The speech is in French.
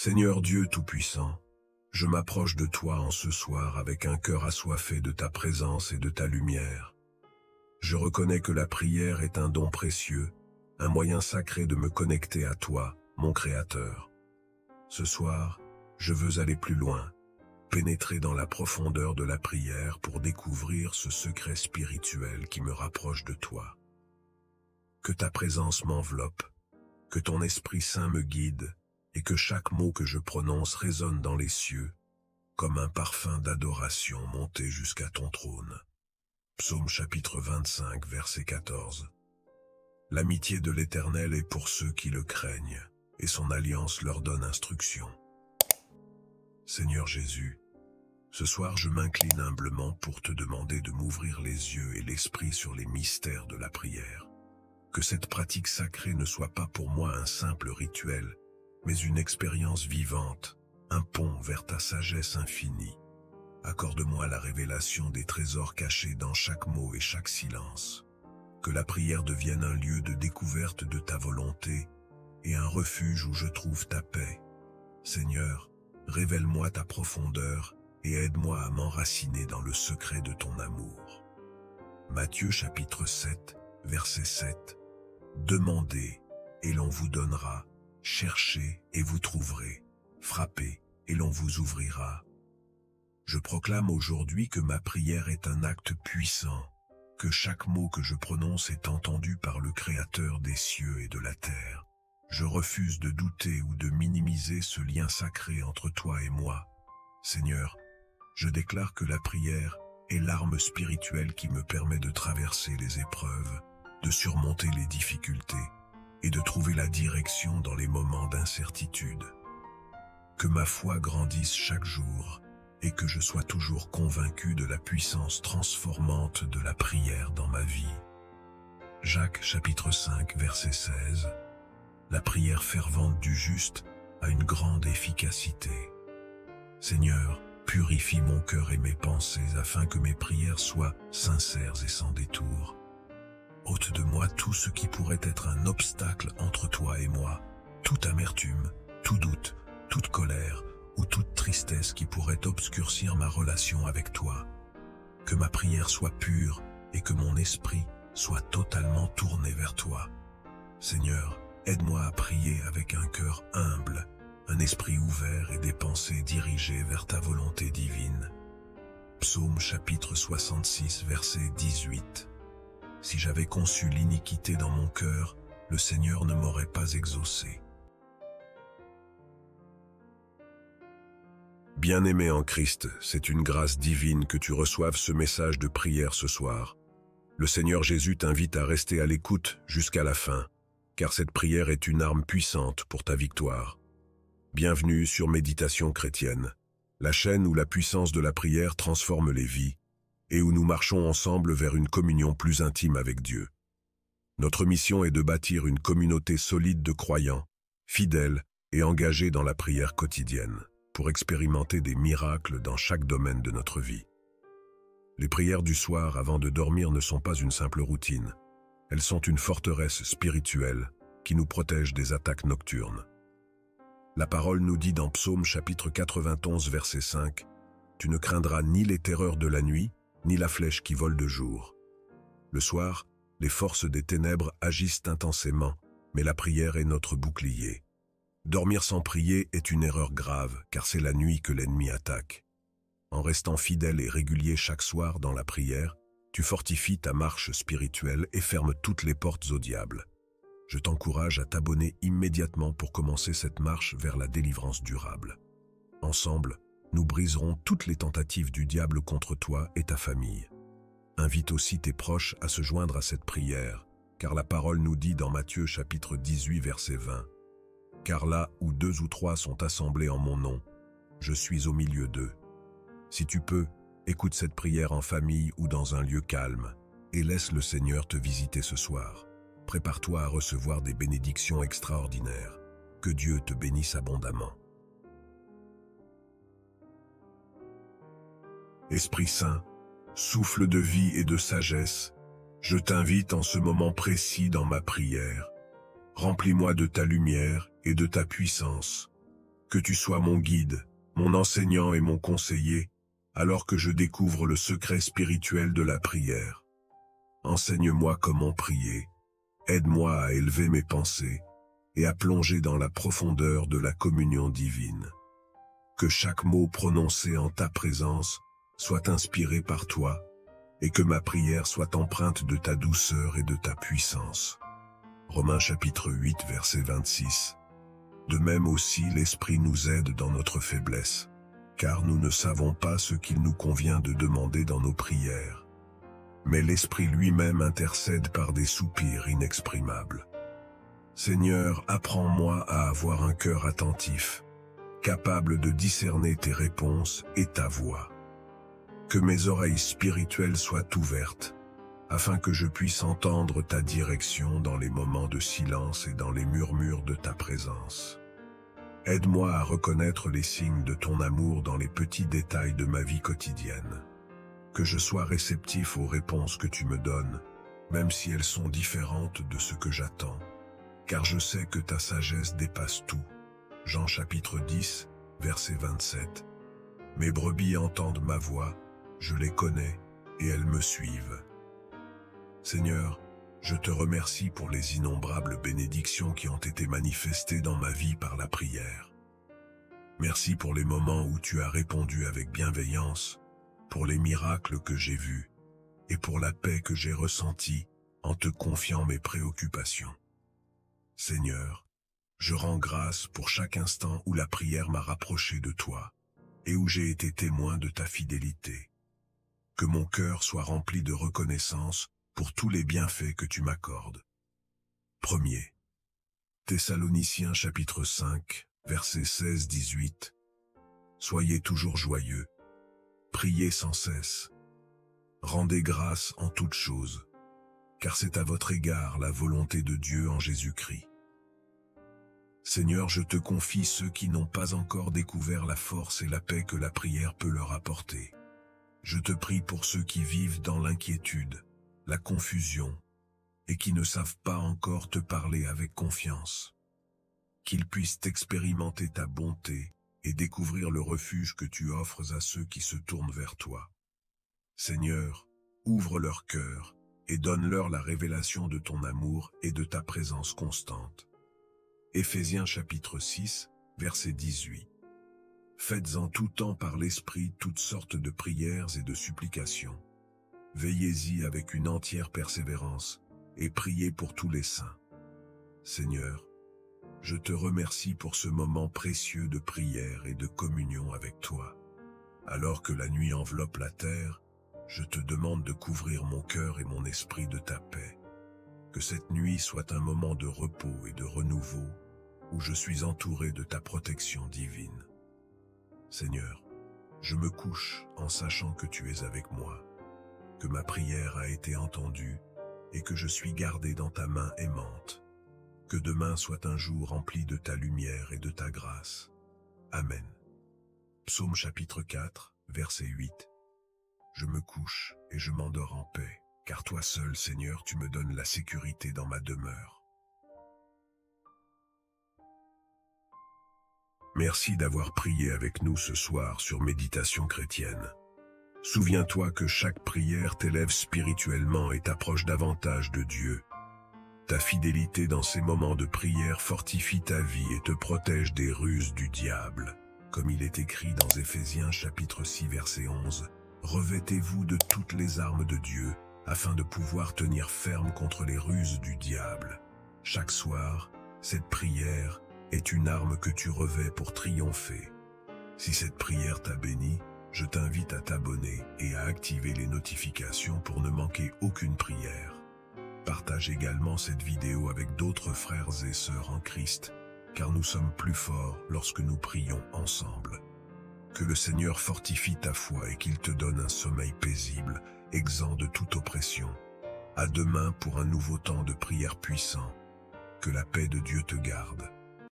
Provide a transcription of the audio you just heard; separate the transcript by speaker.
Speaker 1: Seigneur Dieu Tout-Puissant, je m'approche de toi en ce soir avec un cœur assoiffé de ta présence et de ta lumière. Je reconnais que la prière est un don précieux, un moyen sacré de me connecter à toi, mon Créateur. Ce soir, je veux aller plus loin, pénétrer dans la profondeur de la prière pour découvrir ce secret spirituel qui me rapproche de toi. Que ta présence m'enveloppe, que ton Esprit Saint me guide, et que chaque mot que je prononce résonne dans les cieux, comme un parfum d'adoration monté jusqu'à ton trône. Psaume chapitre 25, verset 14. L'amitié de l'Éternel est pour ceux qui le craignent, et son alliance leur donne instruction. Seigneur Jésus, ce soir je m'incline humblement pour te demander de m'ouvrir les yeux et l'esprit sur les mystères de la prière. Que cette pratique sacrée ne soit pas pour moi un simple rituel, mais une expérience vivante, un pont vers ta sagesse infinie. Accorde-moi la révélation des trésors cachés dans chaque mot et chaque silence. Que la prière devienne un lieu de découverte de ta volonté et un refuge où je trouve ta paix. Seigneur, révèle-moi ta profondeur et aide-moi à m'enraciner dans le secret de ton amour. Matthieu chapitre 7, verset 7. Demandez et l'on vous donnera. Cherchez et vous trouverez, frappez et l'on vous ouvrira. Je proclame aujourd'hui que ma prière est un acte puissant, que chaque mot que je prononce est entendu par le Créateur des cieux et de la terre. Je refuse de douter ou de minimiser ce lien sacré entre toi et moi. Seigneur, je déclare que la prière est l'arme spirituelle qui me permet de traverser les épreuves, de surmonter les difficultés, et de trouver la direction dans les moments d'incertitude. Que ma foi grandisse chaque jour et que je sois toujours convaincu de la puissance transformante de la prière dans ma vie. Jacques chapitre 5 verset 16. La prière fervente du juste a une grande efficacité. Seigneur, purifie mon cœur et mes pensées afin que mes prières soient sincères et sans détour. Ôte de moi tout ce qui pourrait être un obstacle entre toi et moi, toute amertume, tout doute, toute colère ou toute tristesse qui pourrait obscurcir ma relation avec toi. Que ma prière soit pure et que mon esprit soit totalement tourné vers toi. Seigneur, aide-moi à prier avec un cœur humble, un esprit ouvert et des pensées dirigées vers ta volonté divine. Psaume chapitre 66, verset 18. Si j'avais conçu l'iniquité dans mon cœur, le Seigneur ne m'aurait pas exaucé. Bien-aimé en Christ, c'est une grâce divine que tu reçoives ce message de prière ce soir. Le Seigneur Jésus t'invite à rester à l'écoute jusqu'à la fin, car cette prière est une arme puissante pour ta victoire. Bienvenue sur Méditation chrétienne, la chaîne où la puissance de la prière transforme les vies, et où nous marchons ensemble vers une communion plus intime avec Dieu. Notre mission est de bâtir une communauté solide de croyants, fidèles et engagés dans la prière quotidienne, pour expérimenter des miracles dans chaque domaine de notre vie. Les prières du soir avant de dormir ne sont pas une simple routine. Elles sont une forteresse spirituelle qui nous protège des attaques nocturnes. La parole nous dit dans Psaume chapitre 91 verset 5 « Tu ne craindras ni les terreurs de la nuit, ni la flèche qui vole de jour. » Le soir, les forces des ténèbres agissent intensément, mais la prière est notre bouclier. Dormir sans prier est une erreur grave, car c'est la nuit que l'ennemi attaque. En restant fidèle et régulier chaque soir dans la prière, tu fortifies ta marche spirituelle et fermes toutes les portes au diable. Je t'encourage à t'abonner immédiatement pour commencer cette marche vers la délivrance durable. Ensemble, nous briserons toutes les tentatives du diable contre toi et ta famille. Invite aussi tes proches à se joindre à cette prière, car la parole nous dit dans Matthieu chapitre 18 verset 20 « Car là où 2 ou 3 sont assemblés en mon nom, je suis au milieu d'eux. » Si tu peux, écoute cette prière en famille ou dans un lieu calme, et laisse le Seigneur te visiter ce soir. Prépare-toi à recevoir des bénédictions extraordinaires. Que Dieu te bénisse abondamment. Esprit Saint, souffle de vie et de sagesse, je t'invite en ce moment précis dans ma prière. Remplis-moi de ta lumière et de ta puissance. Que tu sois mon guide, mon enseignant et mon conseiller, alors que je découvre le secret spirituel de la prière. Enseigne-moi comment prier, aide-moi à élever mes pensées et à plonger dans la profondeur de la communion divine. Que chaque mot prononcé en ta présence soit inspiré par toi et que ma prière soit empreinte de ta douceur et de ta puissance. Romains chapitre 8, verset 26. De même aussi l'Esprit nous aide dans notre faiblesse, car nous ne savons pas ce qu'il nous convient de demander dans nos prières. Mais l'Esprit lui-même intercède par des soupirs inexprimables. Seigneur, apprends-moi à avoir un cœur attentif, capable de discerner tes réponses et ta voix. Que mes oreilles spirituelles soient ouvertes, afin que je puisse entendre ta direction dans les moments de silence et dans les murmures de ta présence. Aide-moi à reconnaître les signes de ton amour dans les petits détails de ma vie quotidienne. Que je sois réceptif aux réponses que tu me donnes, même si elles sont différentes de ce que j'attends, car je sais que ta sagesse dépasse tout. Jean chapitre 10, verset 27. Mes brebis entendent ma voix, je les connais et elles me suivent. Seigneur, je te remercie pour les innombrables bénédictions qui ont été manifestées dans ma vie par la prière. Merci pour les moments où tu as répondu avec bienveillance, pour les miracles que j'ai vus et pour la paix que j'ai ressentie en te confiant mes préoccupations. Seigneur, je rends grâce pour chaque instant où la prière m'a rapproché de toi et où j'ai été témoin de ta fidélité. Que mon cœur soit rempli de reconnaissance pour tous les bienfaits que tu m'accordes. 1er Thessaloniciens chapitre 5, versets 16-18. Soyez toujours joyeux, priez sans cesse, rendez grâce en toutes choses, car c'est à votre égard la volonté de Dieu en Jésus-Christ. Seigneur, je te confie ceux qui n'ont pas encore découvert la force et la paix que la prière peut leur apporter. Je te prie pour ceux qui vivent dans l'inquiétude, la confusion, et qui ne savent pas encore te parler avec confiance. Qu'ils puissent expérimenter ta bonté et découvrir le refuge que tu offres à ceux qui se tournent vers toi. Seigneur, ouvre leur cœur et donne-leur la révélation de ton amour et de ta présence constante. Éphésiens chapitre 6, verset 18. Faites en tout temps par l'Esprit toutes sortes de prières et de supplications. Veillez-y avec une entière persévérance et priez pour tous les saints. Seigneur, je te remercie pour ce moment précieux de prière et de communion avec toi. Alors que la nuit enveloppe la terre, je te demande de couvrir mon cœur et mon esprit de ta paix. Que cette nuit soit un moment de repos et de renouveau, où je suis entouré de ta protection divine. Seigneur, je me couche en sachant que tu es avec moi, que ma prière a été entendue et que je suis gardé dans ta main aimante. Que demain soit un jour rempli de ta lumière et de ta grâce. Amen. Psaume chapitre 4, verset 8. Je me couche et je m'endors en paix, car toi seul, Seigneur, tu me donnes la sécurité dans ma demeure. Merci d'avoir prié avec nous ce soir sur Méditation chrétienne. Souviens-toi que chaque prière t'élève spirituellement et t'approche davantage de Dieu. Ta fidélité dans ces moments de prière fortifie ta vie et te protège des ruses du diable. Comme il est écrit dans Éphésiens chapitre 6 verset 11, « Revêtez-vous de toutes les armes de Dieu, afin de pouvoir tenir ferme contre les ruses du diable. » Chaque soir, cette prière est une arme que tu revêts pour triompher. Si cette prière t'a béni, je t'invite à t'abonner et à activer les notifications pour ne manquer aucune prière. Partage également cette vidéo avec d'autres frères et sœurs en Christ, car nous sommes plus forts lorsque nous prions ensemble. Que le Seigneur fortifie ta foi et qu'il te donne un sommeil paisible, exempt de toute oppression. À demain pour un nouveau temps de prière puissant. Que la paix de Dieu te garde.